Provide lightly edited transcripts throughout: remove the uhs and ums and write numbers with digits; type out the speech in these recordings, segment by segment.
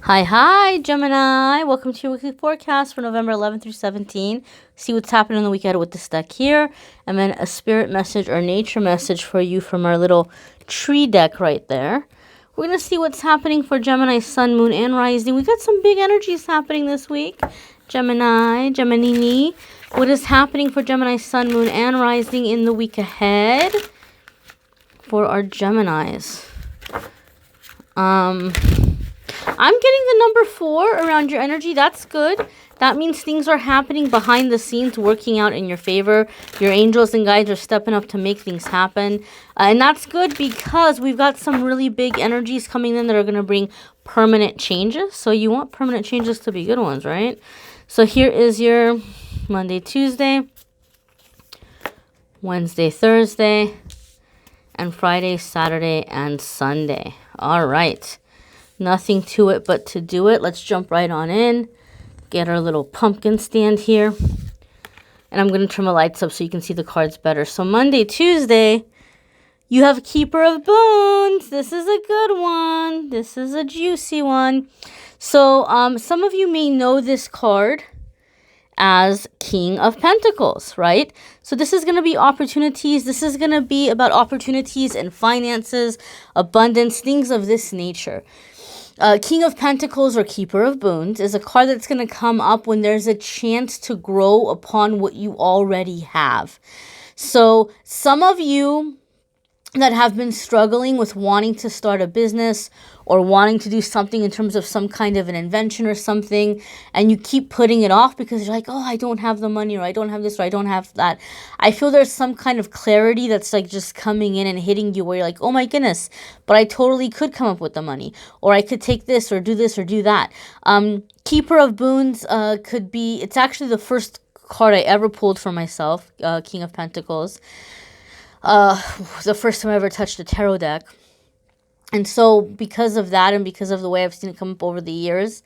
Hi, Gemini. Welcome to your weekly forecast for November 11th through 17th. See what's happening in the week ahead with this deck here. And then a spirit message or nature message for you from our little tree deck right there. We're going to see what's happening for Gemini, Sun, Moon, and Rising. We got some big energies happening this week. Gemini. What is happening for Gemini, Sun, Moon, and Rising in the week ahead for our Geminis? I'm getting the number 4 around your energy. That's good. That means things are happening behind the scenes, working out in your favor. Your angels and guides are stepping up to make things happen. And that's good because we've got some really big energies coming in that are going to bring permanent changes. So you want permanent changes to be good ones, right? So here is your Monday, Tuesday, Wednesday, Thursday, and Friday, Saturday, and Sunday. All right. Nothing to it but to do it. Let's jump right on in. Get our little pumpkin stand here. And I'm going to turn my lights up so you can see the cards better. So Monday, Tuesday, you have Keeper of Boons. This is a good one. This is a juicy one. So some of you may know this card as King of Pentacles, right? So this is going to be opportunities. This is going to be about opportunities and finances, abundance, things of this nature. King of Pentacles or Keeper of Boons is a card that's going to come up when there's a chance to grow upon what you already have. So some of you that have been struggling with wanting to start a business or wanting to do something in terms of some kind of an invention or something, and you keep putting it off because you're like, oh, I don't have the money, or I don't have this, or I don't have that. I feel there's some kind of clarity that's like just coming in and hitting you where you're like, oh my goodness, but I totally could come up with the money, or I could take this or do that. Keeper of Boons could be, it's actually the first card I ever pulled for myself, King of Pentacles. The first time I ever touched a tarot deck. And so because of that and because of the way I've seen it come up over the years,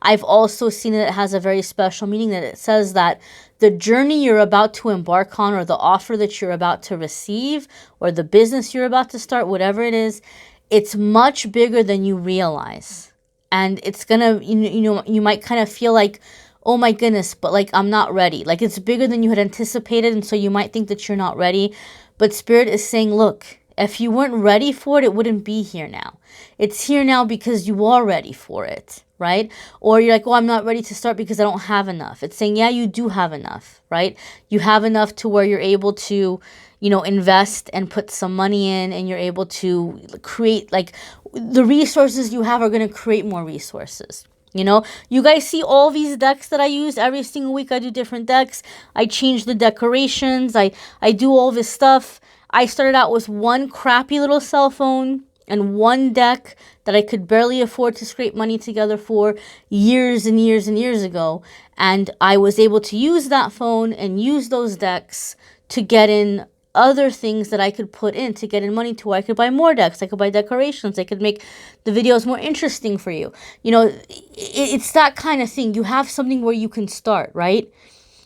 I've also seen it has a very special meaning, that it says that the journey you're about to embark on, or the offer that you're about to receive, or the business you're about to start, whatever it is, it's much bigger than you realize. And it's gonna, you might kind of feel like, oh my goodness, but like I'm not ready. Like it's bigger than you had anticipated, and so you might think that you're not ready. But Spirit is saying, look, if you weren't ready for it, it wouldn't be here now. It's here now because you are ready for it, right? Or you're like, oh, I'm not ready to start because I don't have enough. It's saying, yeah, you do have enough, right? You have enough to where you're able to, invest and put some money in, and you're able to create, like, the resources you have are going to create more resources. You guys see all these decks that I use every single week. I do different decks. I change the decorations. I do all this stuff. I started out with one crappy little cell phone and one deck that I could barely afford to scrape money together for years and years and years ago. And I was able to use that phone and use those decks to get in other things that I could put in to get in money to where I could buy more decks. I could buy decorations. I could make the videos more interesting for you. It's that kind of thing. You have something where you can start, right?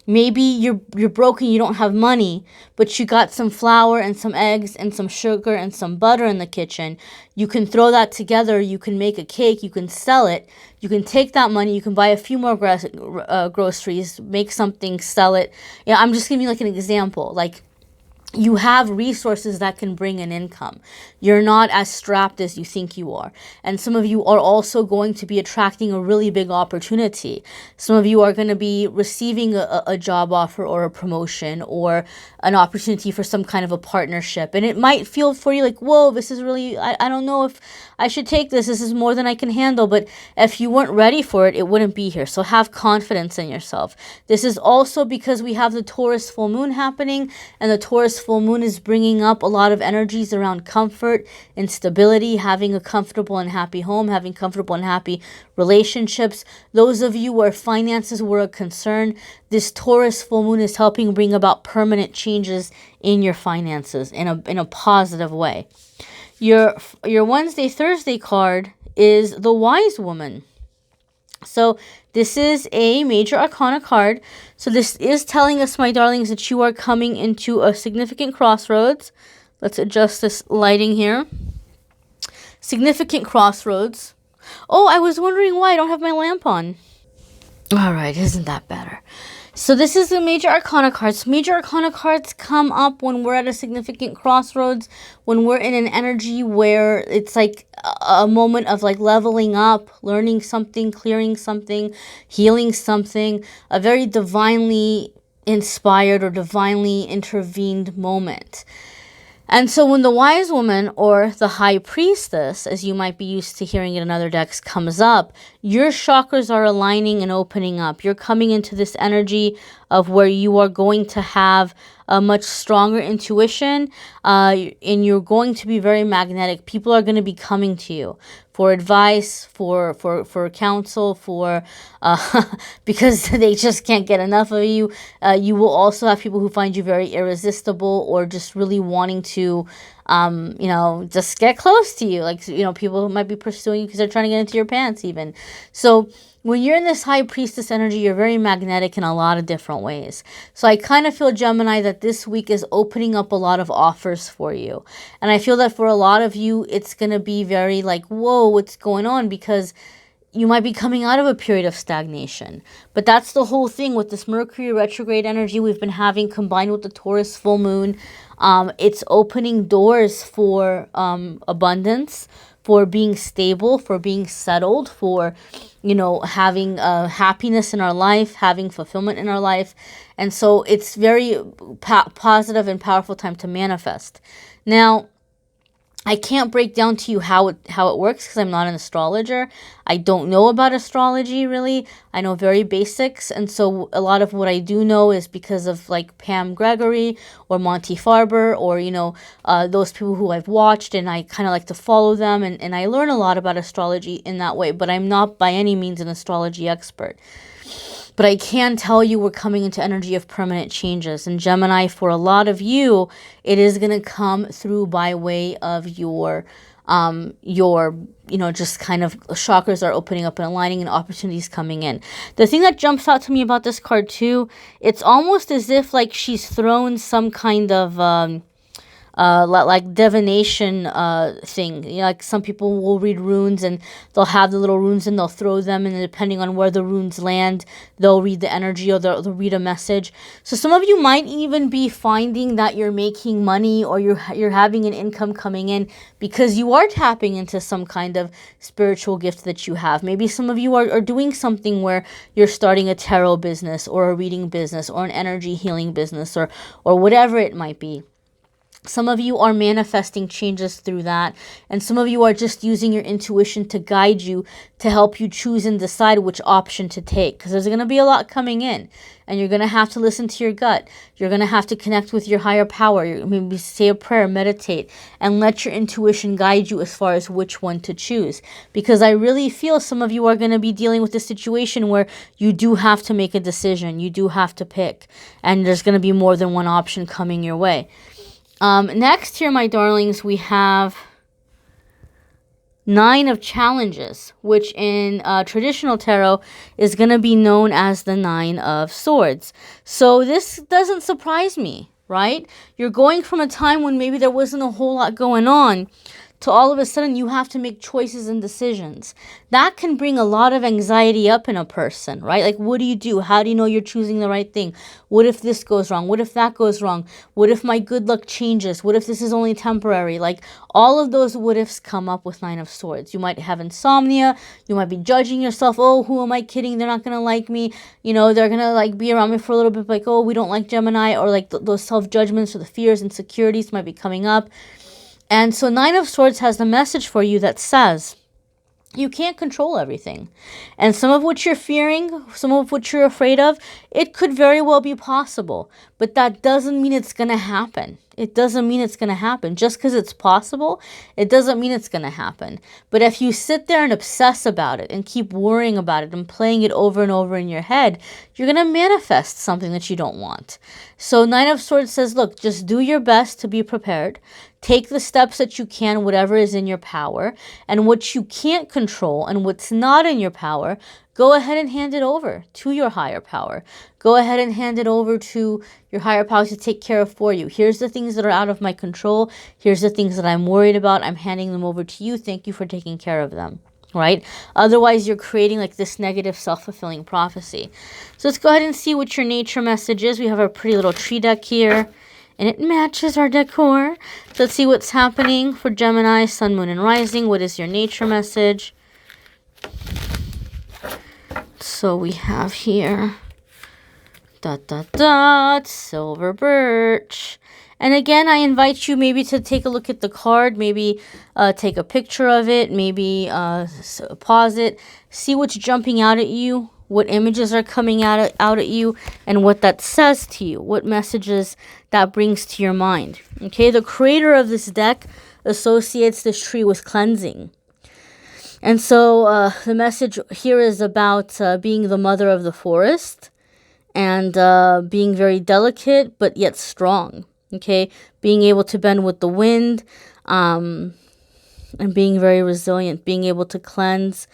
Maybe you're broken, you don't have money, but you got some flour and some eggs and some sugar and some butter in the kitchen. You can throw that together. You can make a cake. You can sell it. You can take that money. You can buy a few more groceries, make something, sell it. I'm just giving you like an example. Like, you have resources that can bring an income. You're not as strapped as you think you are. And some of you are also going to be attracting a really big opportunity. Some of you are going to be receiving a job offer or a promotion or an opportunity for some kind of a partnership. And it might feel for you like, whoa, this is really, I don't know if I should take this. This is more than I can handle. But if you weren't ready for it, it wouldn't be here. So have confidence in yourself. This is also because we have the Taurus full moon happening, and the Taurus full moon is bringing up a lot of energies around comfort and stability, having a comfortable and happy home, having comfortable and happy relationships. Those of you where finances were a concern, this Taurus full moon is helping bring about permanent changes in your finances in a positive way. Your Wednesday, Thursday card is the Wise Woman. So this is a major arcana card. So this is telling us, my darlings, that you are coming into a significant crossroads. Let's adjust this lighting here. Significant crossroads. Oh, I was wondering why I don't have my lamp on. All right, isn't that better? So this is the Major Arcana cards. Major Arcana cards come up when we're at a significant crossroads, when we're in an energy where it's like a moment of like leveling up, learning something, clearing something, healing something, a very divinely inspired or divinely intervened moment. And so when the wise woman or the high priestess, as you might be used to hearing it in other decks, comes up, your chakras are aligning and opening up. You're coming into this energy of where you are going to have a much stronger intuition, and you're going to be very magnetic. People are going to be coming to you for advice, for counsel, because they just can't get enough of you. You will also have people who find you very irresistible or just really wanting to, just get close to you. Like, people who might be pursuing you because they're trying to get into your pants even. So when you're in this high priestess energy, you're very magnetic in a lot of different ways. So I kind of feel, Gemini, that this week is opening up a lot of offers for you. And I feel that for a lot of you, it's going to be very like, whoa, what's going on? Because you might be coming out of a period of stagnation. But that's the whole thing with this Mercury retrograde energy we've been having combined with the Taurus full moon. It's opening doors for abundance, for being stable, for being settled, for, having happiness in our life, having fulfillment in our life. And so it's very positive and powerful time to manifest. Now, I can't break down to you how it works because I'm not an astrologer. I don't know about astrology, really. I know very basics. And so a lot of what I do know is because of like Pam Gregory or Monty Farber or, those people who I've watched, and I kind of like to follow them. And I learn a lot about astrology in that way, but I'm not by any means an astrology expert. But I can tell you we're coming into energy of permanent changes. And Gemini, for a lot of you, it is going to come through by way of your just kind of chakras are opening up and aligning and opportunities coming in. The thing that jumps out to me about this card too, it's almost as if like she's thrown some kind of like divination thing. Like some people will read runes and they'll have the little runes and they'll throw them, and depending on where the runes land, they'll read the energy or they'll read a message. So some of you might even be finding that you're making money or you're having an income coming in because you are tapping into some kind of spiritual gift that you have. Maybe some of you are doing something where you're starting a tarot business or a reading business or an energy healing business or whatever it might be. Some of you are manifesting changes through that, and some of you are just using your intuition to guide you, to help you choose and decide which option to take, because there's going to be a lot coming in, and you're going to have to listen to your gut. You're going to have to connect with your higher power. You're maybe say a prayer, meditate, and let your intuition guide you as far as which one to choose, because I really feel some of you are going to be dealing with a situation where you do have to make a decision. You do have to pick, and there's going to be more than one option coming your way. Next here, my darlings, we have 9 of Challenges, which in traditional tarot is going to be known as the 9 of Swords. So this doesn't surprise me, right? You're going from a time when maybe there wasn't a whole lot going on to all of a sudden you have to make choices and decisions. That can bring a lot of anxiety up in a person, right? Like, what do you do? How do you know you're choosing the right thing? What if this goes wrong? What if that goes wrong? What if my good luck changes? What if this is only temporary? Like, all of those what ifs come up with 9 of Swords. You might have insomnia. You might be judging yourself. Oh, who am I kidding? They're not going to like me. They're going to like be around me for a little bit. Like, oh, we don't like Gemini, or like those self-judgments or the fears and insecurities might be coming up. And so 9 of Swords has the message for you that says you can't control everything. And some of what you're fearing, some of what you're afraid of, it could very well be possible. But that doesn't mean it's going to happen. It doesn't mean it's going to happen. Just because it's possible, it doesn't mean it's going to happen. But if you sit there and obsess about it and keep worrying about it and playing it over and over in your head, you're going to manifest something that you don't want. So 9 of Swords says, look, just do your best to be prepared. Take the steps that you can, whatever is in your power, and what you can't control and what's not in your power, go ahead and hand it over to your higher power. Go ahead and hand it over to your higher power to take care of for you. Here's the things that are out of my control. Here's the things that I'm worried about. I'm handing them over to you. Thank you for taking care of them. right? Otherwise, you're creating like this negative self-fulfilling prophecy. So let's go ahead and see what your nature message is. We have our pretty little tree deck here, and it matches our decor. So let's see what's happening for Gemini, Sun, Moon, and Rising. What is your nature message? So we have here, silver birch. And again, I invite you maybe to take a look at the card, maybe take a picture of it, maybe pause it, see what's jumping out at you, what images are coming out at you, and what that says to you, what messages that brings to your mind. Okay, the creator of this deck associates this tree with cleansing. And so the message here is about being the mother of the forest and being very delicate but yet strong. Okay, being able to bend with the wind, and being very resilient, being able to cleanse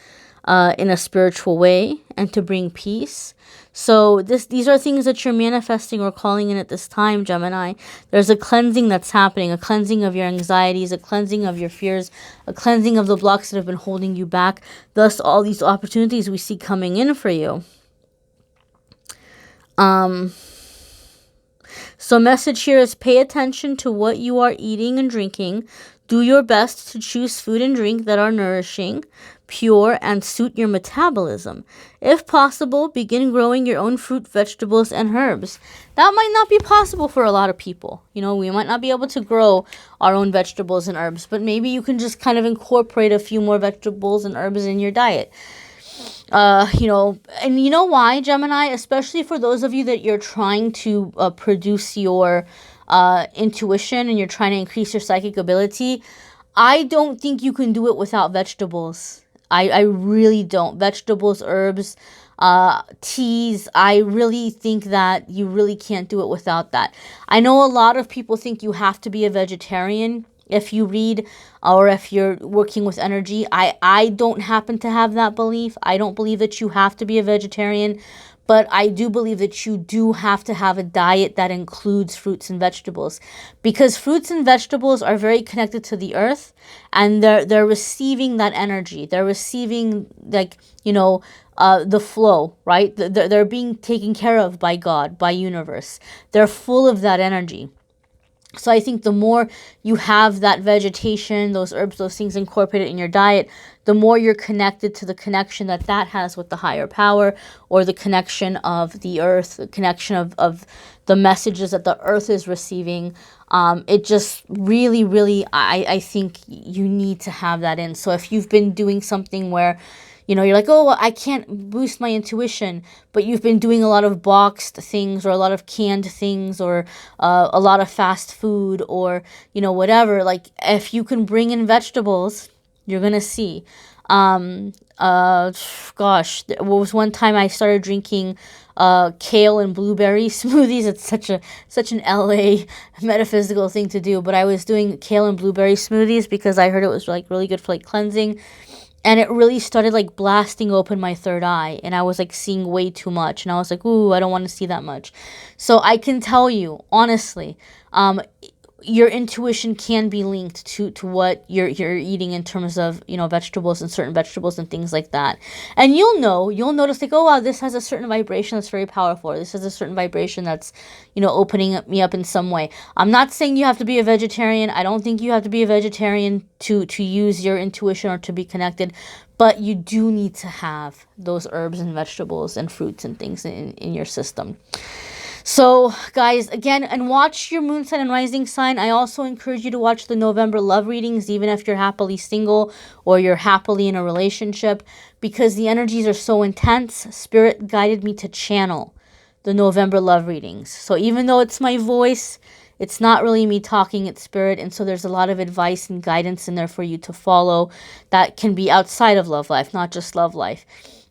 in a spiritual way and to bring peace. So these are things that you're manifesting or calling in at this time, Gemini. There's a cleansing that's happening, a cleansing of your anxieties, a cleansing of your fears, a cleansing of the blocks that have been holding you back. Thus, all these opportunities we see coming in for you. So message here is pay attention to what you are eating and drinking. Do your best to choose food and drink that are nourishing, pure, and suit your metabolism. If possible, begin growing your own fruit, vegetables, and herbs. That might not be possible for a lot of people. You know, we might not be able to grow our own vegetables and herbs, but maybe you can just kind of incorporate a few more vegetables and herbs in your diet. You know, and you know why, Gemini? Especially for those of you that you're trying to produce your intuition and you're trying to increase your psychic ability. I don't think you can do it without vegetables. I really don't. Vegetables, herbs, teas. I really think that you really can't do it without that. I know a lot of people think you have to be a vegetarian if you read or if you're working with energy. I don't happen to have that belief. I don't believe that you have to be a vegetarian, but I do believe that you do have to have a diet that includes fruits and vegetables, because fruits and vegetables are very connected to the earth, and they're receiving that energy. They're receiving, like, you know, the flow, right? They're being taken care of by God, by universe. They're full of that energy. So I think the more you have that vegetation, those herbs, those things incorporated in your diet, the more you're connected to the connection that has with the higher power, or the connection of the earth, the connection of the messages that the earth is receiving. It just really, really, I think you need to have that in. So if you've been doing something where, you know, you're like, oh, well, I can't boost my intuition, but you've been doing a lot of boxed things, or a lot of canned things, or a lot of fast food, or, you know, whatever. Like, if you can bring in vegetables, you're going to see. Gosh, there was one time I started drinking kale and blueberry smoothies. It's such an LA metaphysical thing to do, but I was doing kale and blueberry smoothies because I heard it was like really good for like cleansing. And it really started like blasting open my third eye, and I was like seeing way too much, and I was like, ooh, I don't want to see that much. So I can tell you honestly, your intuition can be linked to what you're eating in terms of, you know, vegetables and certain vegetables and things like that. And you'll notice like, oh wow, this has a certain vibration that's very powerful, or this has a certain vibration that's, you know, opening me up in some way. I'm not saying you have to be a vegetarian. I don't think you have to be a vegetarian to use your intuition or to be connected, but you do need to have those herbs and vegetables and fruits and things in your system. So, guys, again, and watch your moon sign and rising sign. I also encourage you to watch the November love readings, even if you're happily single or you're happily in a relationship, because the energies are so intense. Spirit guided me to channel the November love readings. So even though it's my voice, it's not really me talking, it's Spirit. And so there's a lot of advice and guidance in there for you to follow that can be outside of love life, not just love life.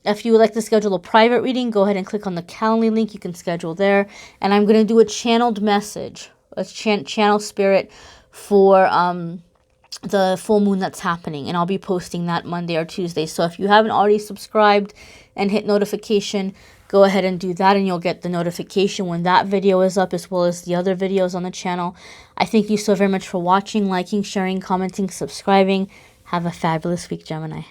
If you would like to schedule a private reading, go ahead and click on the Calendly link. You can schedule there. And I'm going to do a channeled message, a channel Spirit for the full moon that's happening. And I'll be posting that Monday or Tuesday. So if you haven't already subscribed and hit notification, go ahead and do that, and you'll get the notification when that video is up, as well as the other videos on the channel. I thank you so very much for watching, liking, sharing, commenting, subscribing. Have a fabulous week, Gemini.